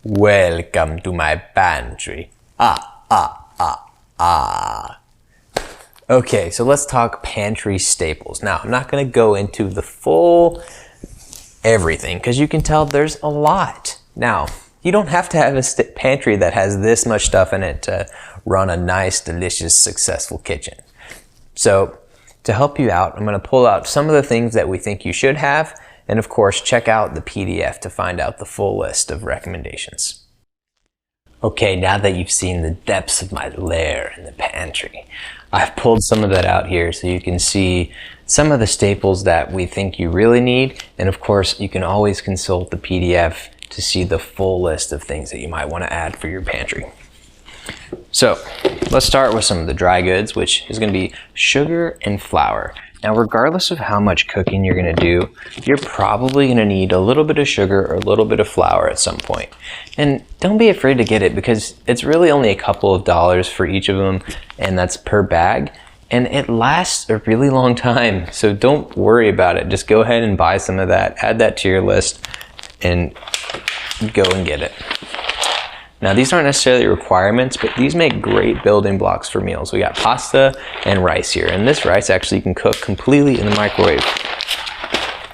Welcome to my pantry. Okay, so let's talk pantry staples. Now, I'm not going to go into the full everything because you can tell there's a lot. Now, you don't have to have a pantry that has this much stuff in it to run a nice, delicious, successful kitchen. So, to help you out, I'm going to pull out some of the things that we think you should have, and of course, check out the PDF to find out the full list of recommendations. Okay, now that you've seen the depths of my lair in the pantry, I've pulled some of that out here so you can see some of the staples that we think you really need. And of course, you can always consult the PDF to see the full list of things that you might want to add for your pantry. So let's start with some of the dry goods, which is going to be sugar and flour. Now, regardless of how much cooking you're going to do, you're probably going to need a little bit of sugar or a little bit of flour at some point. And don't be afraid to get it because it's really only a couple of dollars for each of them, and that's per bag. And it lasts a really long time, so don't worry about it. Just go ahead and buy some of that, add that to your list, and go and get it. Now, these aren't necessarily requirements, but these make great building blocks for meals. We got pasta and rice here, and this rice actually you can cook completely in the microwave,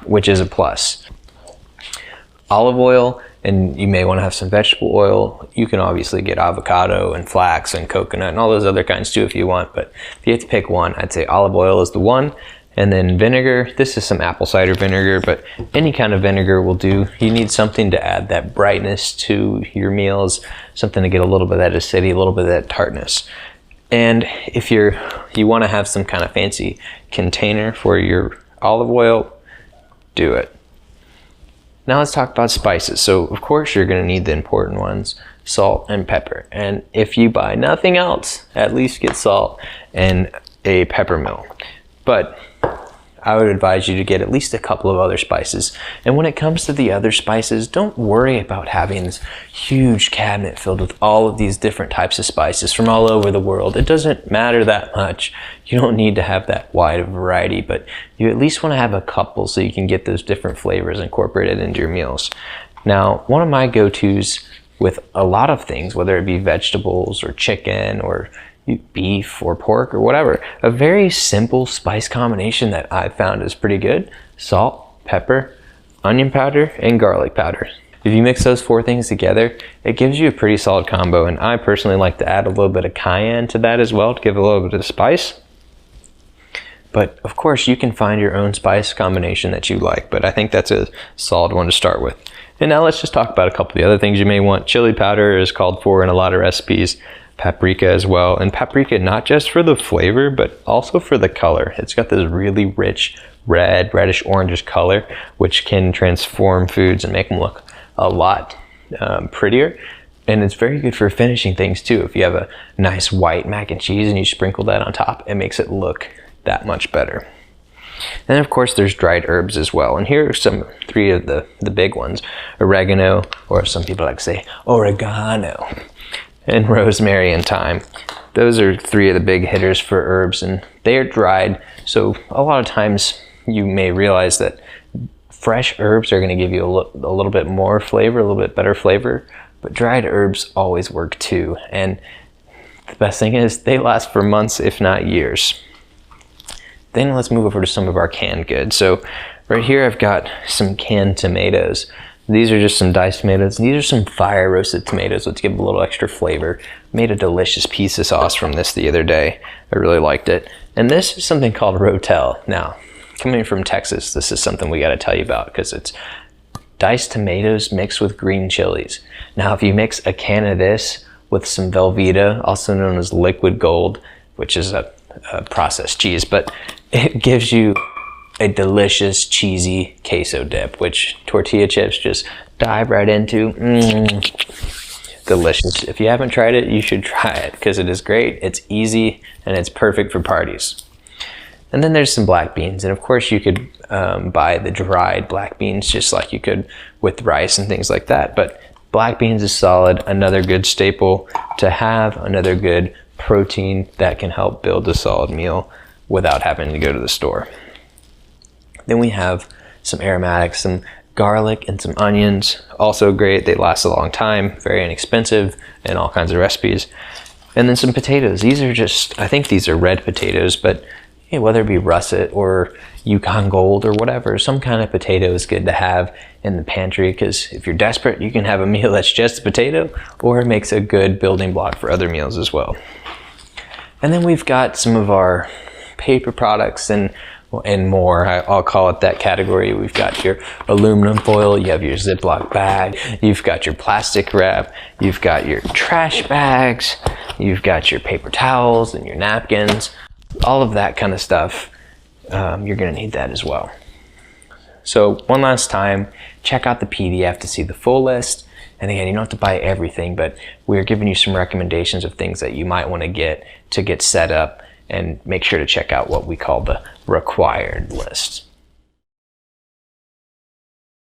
which is a plus. Olive oil, and you may want to have some vegetable oil. You can obviously get avocado and flax and coconut and all those other kinds too if you want, but if you have to pick one, I'd say olive oil is the one. And then vinegar, this is some apple cider vinegar, but any kind of vinegar will do. You need something to add that brightness to your meals, something to get a little bit of that acidity, a little bit of that tartness. And if you want to have some kind of fancy container for your olive oil, do it. Now let's talk about spices. So of course you're going to need the important ones, salt and pepper. And if you buy nothing else, at least get salt and a pepper mill. But I would advise you to get at least a couple of other spices. And when it comes to the other spices, don't worry about having this huge cabinet filled with all of these different types of spices from all over the world. It doesn't matter that much. You don't need to have that wide of variety, but you at least want to have a couple so you can get those different flavors incorporated into your meals. Now, one of my go-tos with a lot of things, whether it be vegetables or chicken or beef or pork or whatever, a very simple spice combination that I've found is pretty good: salt, pepper, onion powder, and garlic powder. If you mix those four things together, it gives you a pretty solid combo, and I personally like to add a little bit of cayenne to that as well to give a little bit of spice. But of course you can find your own spice combination that you like, but I think that's a solid one to start with. And now let's just talk about a couple of the other things you may want. Chili powder is called for in a lot of recipes. Paprika as well, and paprika not just for the flavor but also for the color. It's got this really rich red, reddish orangish color, which can transform foods and make them look a lot prettier. And it's very good for finishing things too. If you have a nice white mac and cheese and you sprinkle that on top, it makes it look that much better. And of course there's dried herbs as well, and here are three of the big ones: oregano, or some people like to say oregano, and rosemary and thyme. Those are three of the big hitters for herbs, and they are dried. So a lot of times you may realize that fresh herbs are going to give you a little bit more flavor, a little bit better flavor, but dried herbs always work too. And the best thing is they last for months, if not years. Then let's move over to some of our canned goods. So right here I've got some canned tomatoes. These are just some diced tomatoes. These are some fire roasted tomatoes, which give a little extra flavor. Made a delicious piece of sauce from this the other day. I really liked it. And this is something called Rotel. Now, coming from Texas, this is something we got to tell you about because it's diced tomatoes mixed with green chilies. Now, if you mix a can of this with some Velveeta, also known as liquid gold, which is a processed cheese, but it gives you a delicious cheesy queso dip, which tortilla chips just dive right into. Delicious. If you haven't tried it, you should try it because it is great, it's easy, and it's perfect for parties. And then there's some black beans, and of course you could buy the dried black beans just like you could with rice and things like that, but black beans is solid, another good staple to have, another good protein that can help build a solid meal without having to go to the store. Then we have some aromatics, some garlic, and some onions. Also great, they last a long time, very inexpensive in all kinds of recipes. And then some potatoes. These are just, I think these are red potatoes, but whether it be russet or Yukon Gold or whatever, some kind of potato is good to have in the pantry, because if you're desperate, you can have a meal that's just a potato, or it makes a good building block for other meals as well. And then we've got some of our paper products and more. I'll call it that category. We've got your aluminum foil, you have your Ziploc bag, you've got your plastic wrap, you've got your trash bags, you've got your paper towels and your napkins, all of that kind of stuff. You're going to need that as well. So one last time, check out the PDF to see the full list. And again, you don't have to buy everything, but we're giving you some recommendations of things that you might want to get set up, and make sure to check out what we call the required list.